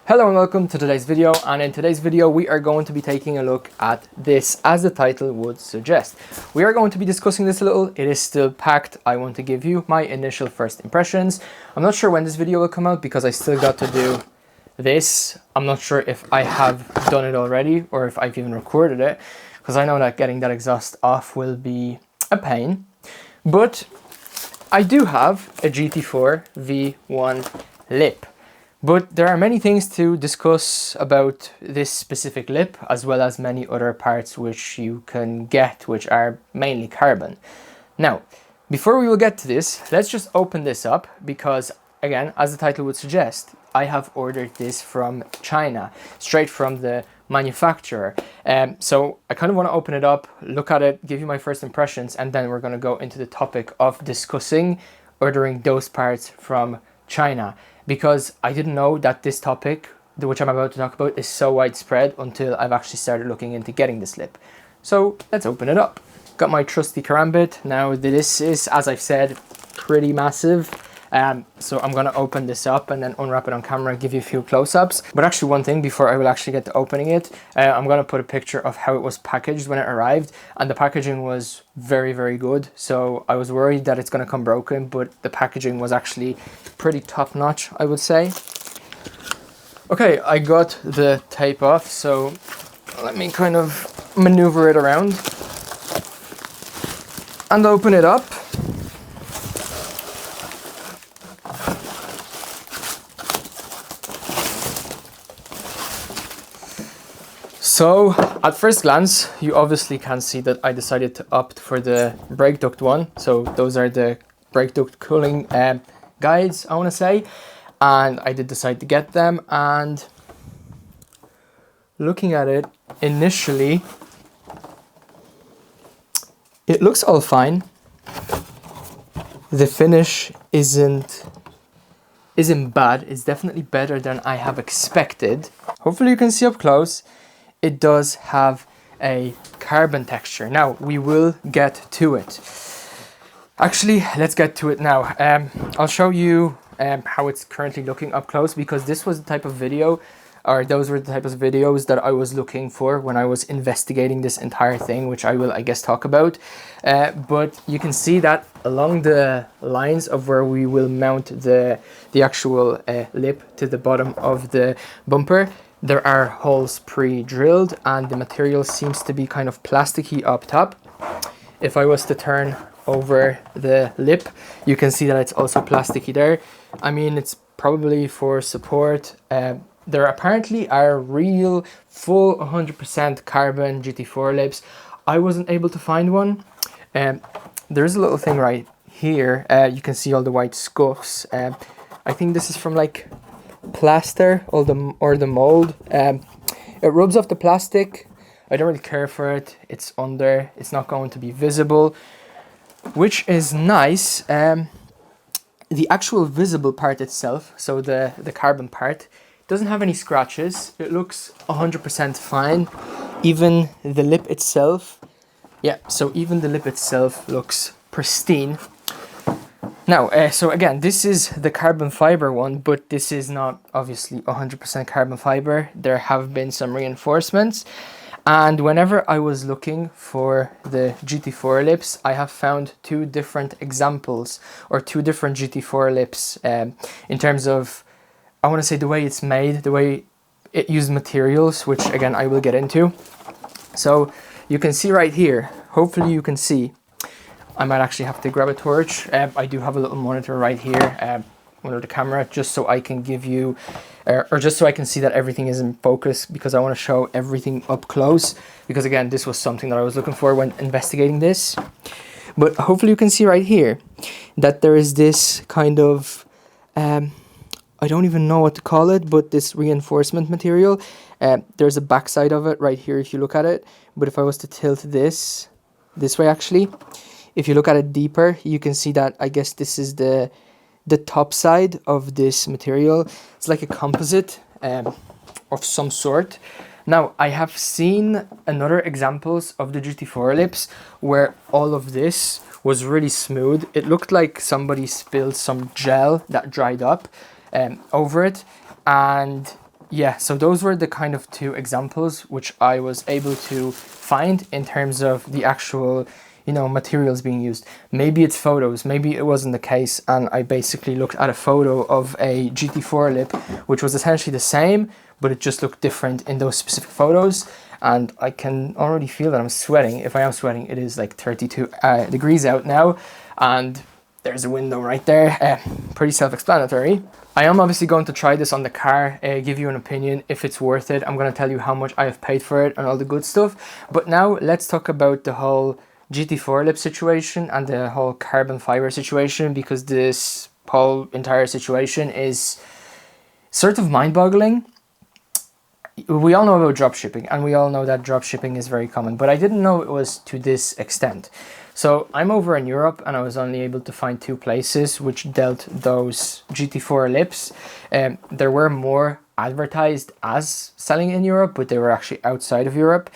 Hello and welcome to today's video, and in today's video we are going to be taking a look at this, as the title would suggest. We are going to be discussing this a little. It is still packed. I want to give you my initial first impressions. I'm not sure when this video will come out because I still got to do this. I'm not sure if I have done it already or if I've even recorded it, because I know that getting that exhaust off will be a pain. But I do have a GT4 V1 lip. But there are many things to discuss about this specific lip, as well as many other parts which you can get, which are mainly carbon. Now, before we will get to this, let's just open this up because, again, as the title would suggest, I have ordered this from China, straight from the manufacturer. So I kind of want to open it up, look at it, give you my first impressions, and then we're going to go into the topic of discussing ordering those parts from China. Because I didn't know that this topic, which I'm about to talk about, is so widespread until I've actually started looking into getting this lip. So let's open it up. Got my trusty karambit. Now this is, as I've said, pretty massive. So I'm going to open this up and then unwrap it on camera and give you a few close-ups. But actually one thing before I will actually get to opening it, I'm going to put a picture of how it was packaged when it arrived. And the packaging was very, very good. So I was worried that it's going to come broken, but the packaging was actually pretty top-notch, I would say. Okay, I got the tape off, so let me kind of maneuver it around and open it up. So at first glance, you obviously can see that I decided to opt for the brake duct one. So those are the brake duct cooling guides, I want to say. And I did decide to get them. And looking at it initially, it looks all fine. The finish isn't bad. It's definitely better than I have expected. Hopefully you can see up close. It does have a carbon texture. Now, we will get to it. Actually, let's get to it now. I'll show you how it's currently looking up close, because this was the type of video, or those were the type of videos that I was looking for when I was investigating this entire thing, which I will, I guess, talk about. But you can see that along the lines of where we will mount the actual lip to the bottom of the bumper, there are holes pre-drilled, and the material seems to be kind of plasticky up top. If I was to turn over the lip, you can see that it's also plasticky there. I mean, it's probably for support. There apparently are real full 100% carbon GT4 lips. I wasn't able to find one. There's a little thing right here. You can see all the white scuffs. I think this is from like plaster or the mold. It rubs off the plastic. I don't really care for it. It's under, it's not going to be visible, which is nice. The actual visible part itself, so the carbon part, doesn't have any scratches. It looks 100% fine. Even the lip itself, yeah, so even the lip itself looks pristine. Now, so again, this is the carbon fiber one, but this is not obviously 100% carbon fiber. There have been some reinforcements. And whenever I was looking for the GT4 lips, I have found two different examples, or two different GT4 lips in terms of, I want to say, the way it's made, the way it used materials, which again, I will get into. So you can see right here, hopefully you can see, I might actually have to grab a torch. I do have a little monitor right here under the camera, just so I can give you, or just so I can see that everything is in focus, because I want to show everything up close. Because again, this was something that I was looking for when investigating this. But hopefully you can see right here that there is this kind of, I don't even know what to call it, but this reinforcement material. There's a backside of it right here if you look at it. But if I was to tilt this way actually, if you look at it deeper, you can see that I guess this is the top side of this material. It's like a composite of some sort. Now, I have seen another examples of the GT4 lips where all of this was really smooth. It looked like somebody spilled some gel that dried up over it, and yeah, so those were the kind of two examples which I was able to find in terms of the actual, you know, materials being used. Maybe it's photos, maybe it wasn't the case, and I basically looked at a photo of a GT4 lip which was essentially the same, but it just looked different in those specific photos. And I can already feel that I'm sweating. If I am sweating, it is like 32 degrees out now, and there's a window right there. Pretty self-explanatory. I am obviously going to try this on the car, give you an opinion if it's worth it. I'm going to tell you how much I have paid for it and all the good stuff. But now let's talk about the whole GT4 lip situation and the whole carbon fiber situation, because this whole entire situation is sort of mind-boggling. We all know about dropshipping, and we all know that dropshipping is very common, but I didn't know it was to this extent. So I'm over in Europe, and I was only able to find 2 places which dealt those GT4 lips. There were more advertised as selling in Europe, but they were actually outside of Europe.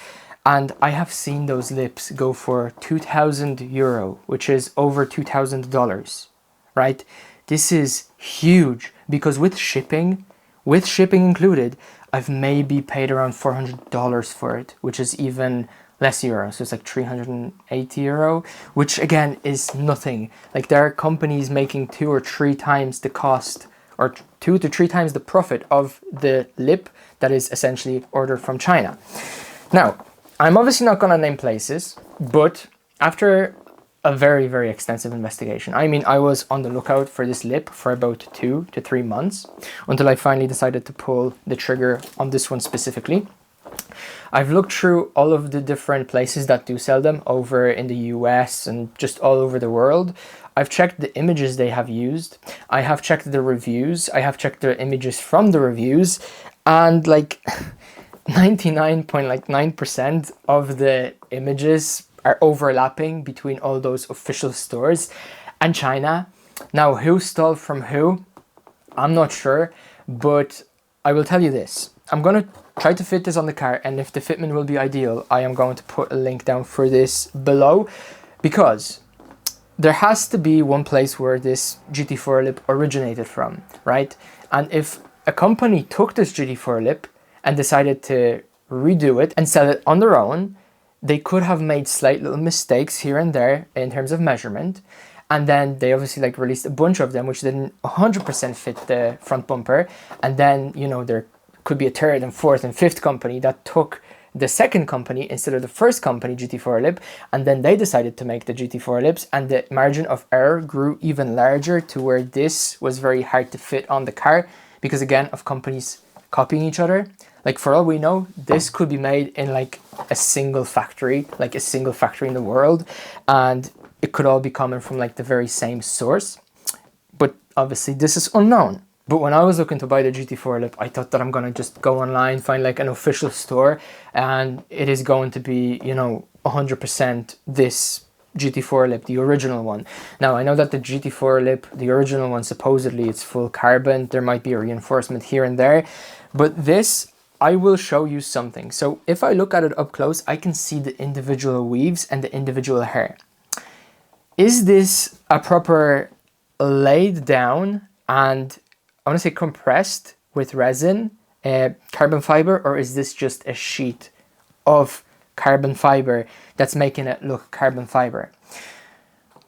And I have seen those lips go for €2,000, which is over $2,000, right? This is huge, because with shipping included, I've maybe paid around $400 for it, which is even less euro. So it's like €380, which again is nothing. Like, there are companies making 2 or 3 times the cost, or 2 to 3 times the profit of the lip that is essentially ordered from China. Now, I'm obviously not going to name places, but after a very, very extensive investigation, I mean, I was on the lookout for this lip for about 2 to 3 months until I finally decided to pull the trigger on this one specifically. I've looked through all of the different places that do sell them over in the US and just all over the world. I've checked the images they have used. I have checked the reviews. I have checked the images from the reviews, and like 99.9% of the images are overlapping between all those official stores and China. Now, who stole from who? I'm not sure, but I will tell you this. I'm going to try to fit this on the car, and if the fitment will be ideal, I am going to put a link down for this below, because there has to be one place where this GT4 lip originated from, right? And if a company took this GT4 lip and decided to redo it and sell it on their own, they could have made slight little mistakes here and there in terms of measurement. And then they obviously like released a bunch of them which didn't 100% fit the front bumper. And then, you know, there could be a third and fourth and fifth company that took the second company instead of the first company GT4 lip, and then they decided to make the GT4 lips, and the margin of error grew even larger to where this was very hard to fit on the car because, again, of companies copying each other. Like, for all we know, this could be made in like a single factory in the world, and it could all be coming from like the very same source. But obviously this is unknown. But when I was looking to buy the GT4 lip, I thought that I'm going to just go online, find like an official store, and it is going to be, you know, 100% this GT4 lip, the original one. Now, I know that the GT4 lip, the original one, supposedly it's full carbon. There might be a reinforcement here and there, but this, I will show you something. So if I look at it up close, I can see the individual weaves and the individual hair. Is this a proper laid down and, I want to say, compressed with resin carbon fiber, or is this just a sheet of carbon fiber that's making it look carbon fiber?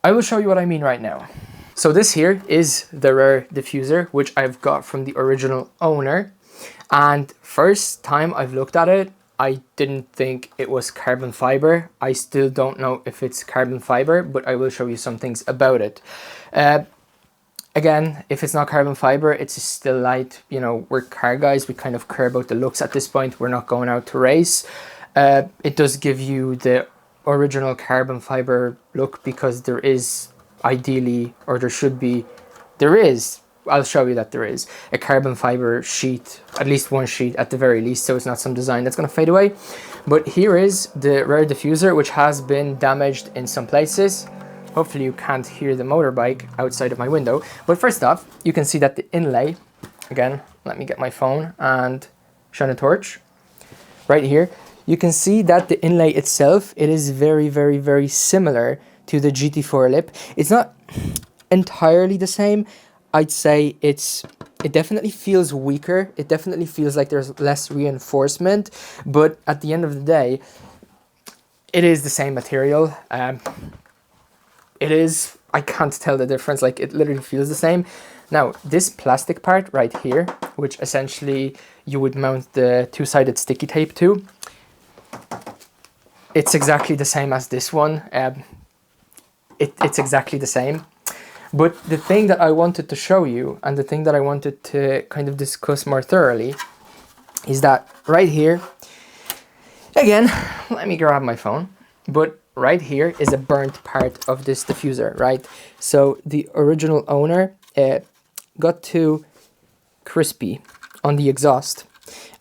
I will show you what I mean right now. So this here is the rare diffuser, which I've got from the original owner. And first time I've looked at it, I didn't think it was carbon fiber. I still don't know if it's carbon fiber, but I will show you some things about it. Again, if it's not carbon fiber, it's still light. You know, we're car guys, we kind of care about the looks at this point. We're not going out to race. It does give you the original carbon fiber look because there is ideally, or there should be, there is, I'll show you that there is a carbon fiber sheet, at least one sheet at the very least, so it's not some design that's going to fade away. But here is the rare diffuser, which has been damaged in some places. Hopefully you can't hear the motorbike outside of my window. But first off, you can see that the inlay, again, let me get my phone and shine a torch. Right here, you can see that the inlay itself, it is very, very, very similar to the GT4 lip. It's not entirely the same. I'd say it's it definitely feels weaker. It definitely feels like there's less reinforcement, but at the end of the day, it is the same material. It is, I can't tell the difference, like it literally feels the same. Now, this plastic part right here, which essentially you would mount the two-sided sticky tape to, it's exactly the same as this one. It's exactly the same. But the thing that I wanted to show you, and the thing that I wanted to kind of discuss more thoroughly, is that right here, again, let me grab my phone, but right here is a burnt part of this diffuser, right? So the original owner got too crispy on the exhaust,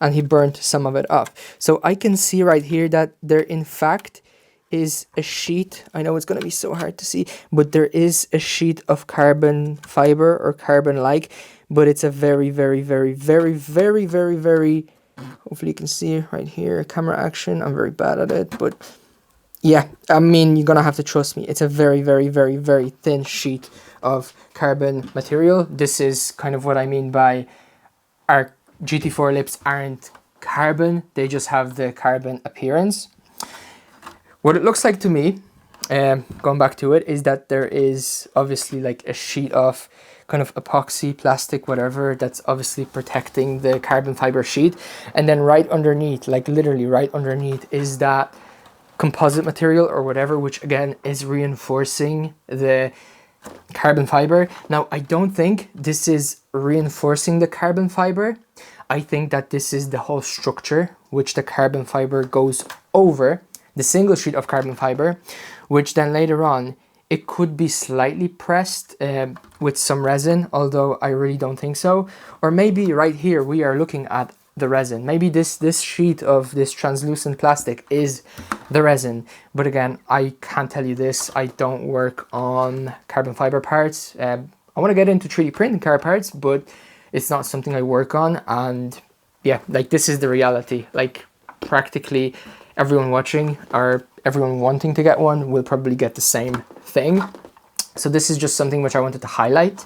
and he burnt some of it off. So I can see right here that there in fact is a sheet. I know it's going to be so hard to see, but there is a sheet of carbon fiber or carbon-like, but it's a very, very, very, very, very, very, very, hopefully you can see right here, camera action. I'm very bad at it, but yeah, I mean, you're going to have to trust me. It's a very, very, very, very thin sheet of carbon material. This is kind of what I mean by our GT4 lips aren't carbon, they just have the carbon appearance. What it looks like to me, going back to it, is that there is obviously like a sheet of kind of epoxy, plastic, whatever, that's obviously protecting the carbon fiber sheet. And then right underneath, like literally right underneath, is that composite material or whatever, which again is reinforcing the carbon fiber. Now, I don't think this is reinforcing the carbon fiber. I think that this is the whole structure which the carbon fiber goes over, the single sheet of carbon fiber, which then later on it could be slightly pressed with some resin, although I really don't think so. Or maybe right here we are looking at the resin. Maybe this sheet of this translucent plastic is the resin. But again, I can't tell you this. I don't work on carbon fiber parts. I want to get into 3D printing car parts, but it's not something I work on. And yeah, like this is the reality. Like practically everyone watching or everyone wanting to get one will probably get the same thing. So this is just something which I wanted to highlight.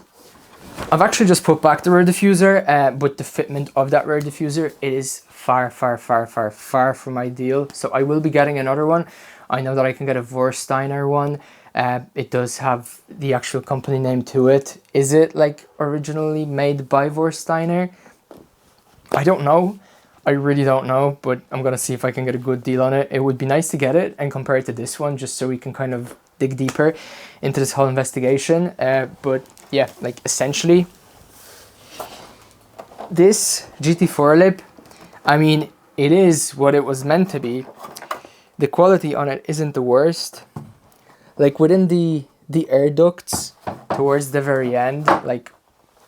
I've actually just put back the rear diffuser, but the fitment of that rear diffuser is far, far, far, far, far from ideal. So I will be getting another one. I know that I can get a Vorsteiner one. It does have the actual company name to it. Is it like originally made by Vorsteiner? I don't know. I really don't know, but I'm gonna see if I can get a good deal on it. It would be nice to get it and compare it to this one, just so we can kind of dig deeper into this whole investigation. But yeah, like essentially this GT4 lip, I mean, it is what it was meant to be. The quality on it isn't the worst. Like within the air ducts towards the very end, like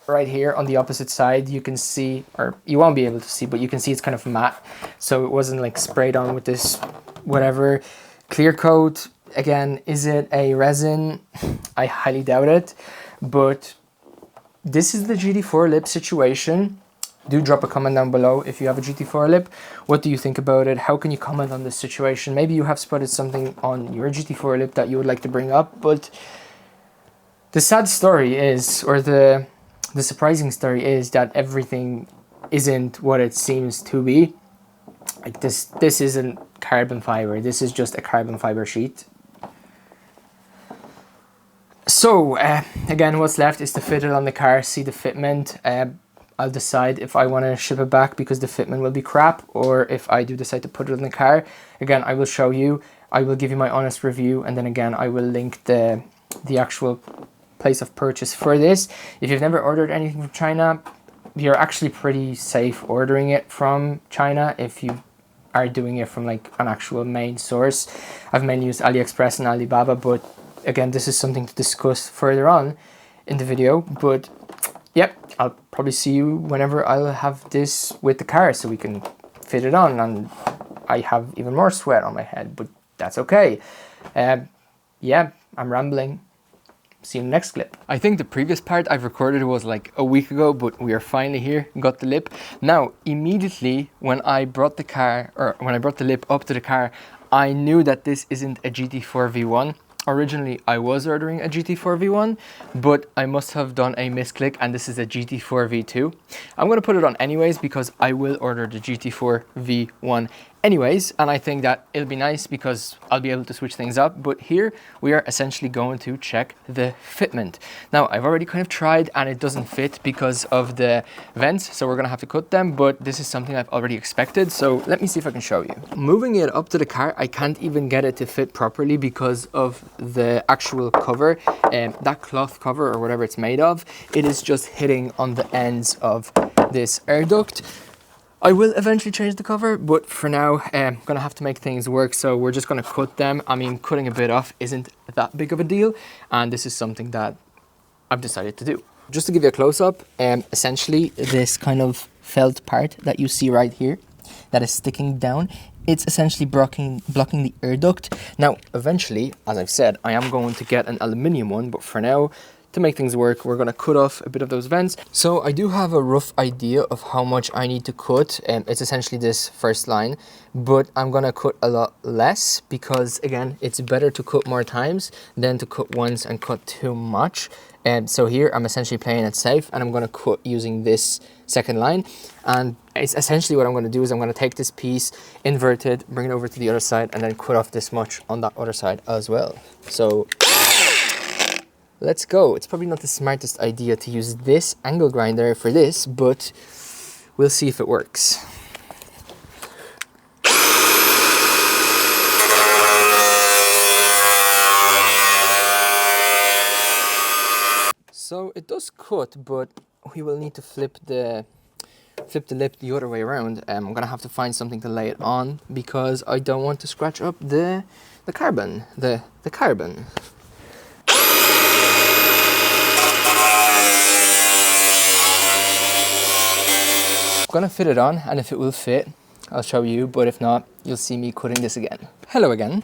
right here on the opposite side, you can see, or you won't be able to see, but you can see it's kind of matte. So it wasn't like sprayed on with this whatever clear coat. Again, is it a resin? I highly doubt it. But this is the GT4 lip situation. Do drop a comment down below if you have a GT4 lip. What do you think about it? How can you comment on this situation? Maybe you have spotted something on your GT4 lip that you would like to bring up. But the sad story is, or the surprising story is, that everything isn't what it seems to be. Like this isn't carbon fiber. This is just a carbon fiber sheet. So again, what's left is to fit it on the car, see the fitment. I'll decide if I want to ship it back because the fitment will be crap, or if I do decide to put it on the car. Again, I will show you, I will give you my honest review, and then again I will link the actual place of purchase for this. If you've never ordered anything from China, you're actually pretty safe ordering it from China if you are doing it from like an actual main source. I've mainly used AliExpress and Alibaba, but again, this is something to discuss further on in the video. But yep, I'll probably see you whenever I'll have this with the car so we can fit it on. And I have even more sweat on my head, but that's okay. Yeah, I'm rambling. See you in the next clip. I think the previous part I've recorded was like a week ago, but we are finally here, got the lip. Now, immediately when I brought the car, or when I brought the lip up to the car, I knew that this isn't a GT4 V1. originally I was ordering a GT4 V1, but I must have done a misclick and this is a GT4 V2. I'm going to put it on anyways because I will order the GT4 V1 anyways, and I think that it'll be nice because I'll be able to switch things up. But here we are essentially going to check the fitment. Now I've already kind of tried and it doesn't fit because of the vents, so we're gonna have to cut them, but this is something I've already expected, so let me see if I can show you. Moving it up to the car, I can't even get it to fit properly because of the actual cover, that cloth cover or whatever it's made of, it is just hitting on the ends of this air duct. I will eventually change the cover, but for now, I'm gonna have to make things work, so we're just gonna cut them. I mean, cutting a bit off isn't that big of a deal, and this is something that I've decided to do. Just to give you a close-up, essentially this kind of felt part that you see right here, that is sticking down, it's essentially blocking the air duct. Now, eventually, as I've said, I am going to get an aluminium one, but for now, to make things work, we're going to cut off a bit of those vents. So I do have a rough idea of how much I need to cut. It's essentially this first line, but I'm going to cut a lot less because, again, it's better to cut more times than to cut once and cut too much. And so here I'm essentially playing it safe, and I'm going to cut using this second line. And it's essentially what I'm going to do is I'm going to take this piece, invert it, bring it over to the other side, and then cut off this much on that other side as well. So let's go. It's probably not the smartest idea to use this angle grinder for this, but we'll see if it works. So it does cut, but we will need to flip the lip the other way around. I'm gonna have to find something to lay it on because I don't want to scratch up the carbon. The carbon. Gonna fit it on, and if it will fit, I'll show you, but if not, you'll see me cutting this again. Hello again.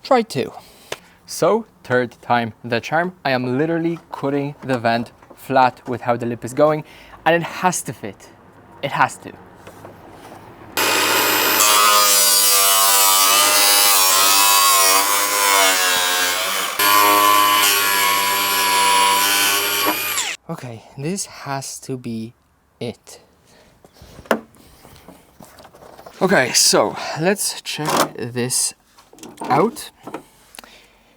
Try two. So, third time the charm. I am literally cutting the vent flat with how the lip is going, and it has to fit. It has to. Okay, this has to be it. Okay, so let's check this out.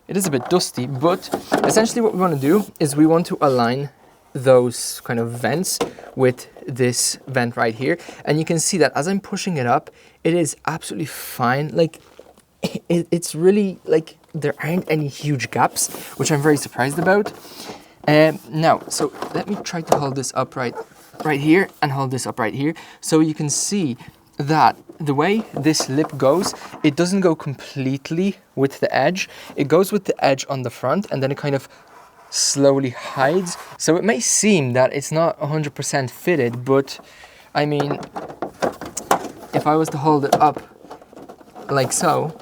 It is a bit dusty, but essentially what we want to do is we want to align those kind of vents with this vent right here, and you can see that as I'm pushing it up, it is absolutely fine. Like it's really like there aren't any huge gaps, which I'm very surprised about. Now, so let me try to hold this up right here and hold this up right here, so you can see that the way this lip goes, it doesn't go completely with the edge. It goes with the edge on the front, and then it kind of slowly hides. So it may seem that it's not 100% fitted, but I mean, if I was to hold it up like so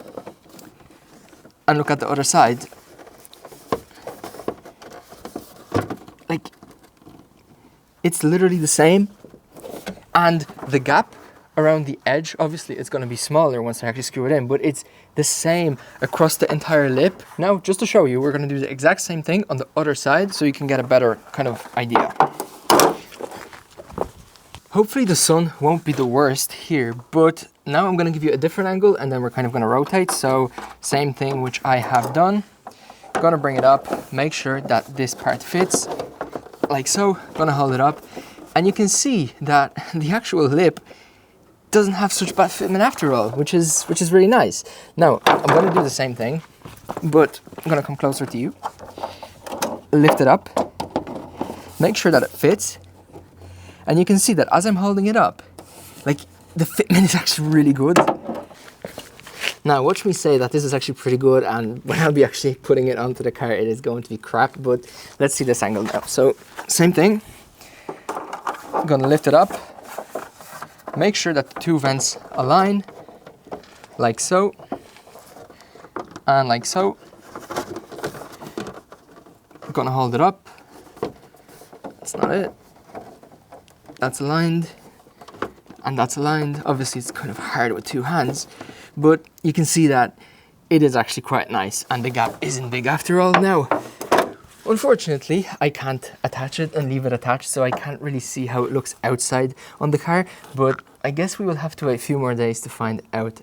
and look at the other side, like it's literally the same, and the gap around the edge, obviously it's going to be smaller once I actually screw it in, but it's the same across the entire lip. Now, just to show you, we're going to do the exact same thing on the other side so you can get a better kind of idea. Hopefully the sun won't be the worst here, but now I'm going to give you a different angle, and then we're kind of going to rotate. So same thing, which I have done. Going to bring it up, make sure that this part fits like so. Going to hold it up, and you can see that the actual lip doesn't have such bad fitment after all, which is really nice. Now I'm going to do the same thing, but I'm going to come closer to you, lift it up, make sure that it fits, and you can see that as I'm holding it up, like the fitment is actually really good. Now watch me say that this is actually pretty good, and when I'll be actually putting it onto the car, it is going to be crap. But let's see this angle now. So same thing, I'm going to lift it up, make sure that the two vents align, like so. and like so. I'm gonna hold it up. That's not it. That's aligned, and that's aligned. Obviously it's kind of hard with two hands, but you can see that it is actually quite nice, and the gap isn't big after all. Now, unfortunately, I can't attach it and leave it attached, so I can't really see how it looks outside on the car, but I guess we will have to wait a few more days to find out.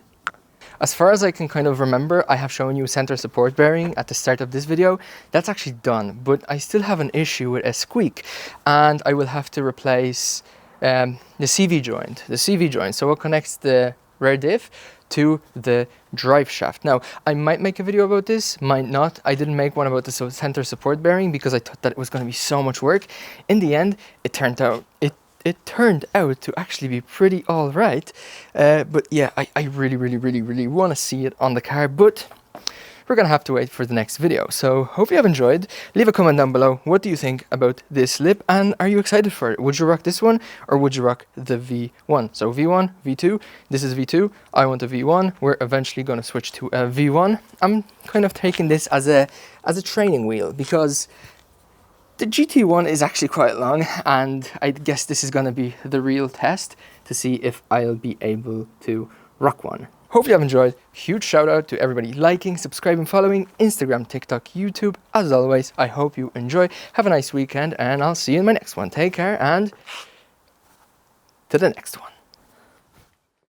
As far as I can kind of remember, I have shown you center support bearing at the start of this video. That's actually done, but I still have an issue with a squeak, and I will have to replace the CV joint. So it connects the rear diff to the drive shaft. Now, I might make a video about this, might not. I didn't make one about the center support bearing because I thought that it was going to be so much work. In the end, it turned out to actually be pretty all right. But yeah, I really want to see it on the car, but we're gonna have to wait for the next video. So hope you have enjoyed. Leave a comment down below. What do you think about this lip, and are you excited for it? Would you rock this one, or would you rock the V1? So V1, V2, this is V2. I want a V1. We're eventually gonna switch to a V1. I'm kind of taking this as a training wheel, because the GT1 is actually quite long, and I guess this is gonna be the real test to see if I'll be able to rock one. Hope you have enjoyed. Huge shout out to everybody liking, subscribing, following, Instagram, TikTok, YouTube. As always, I hope you enjoy. Have a nice weekend, and I'll see you in my next one. Take care, and to the next one.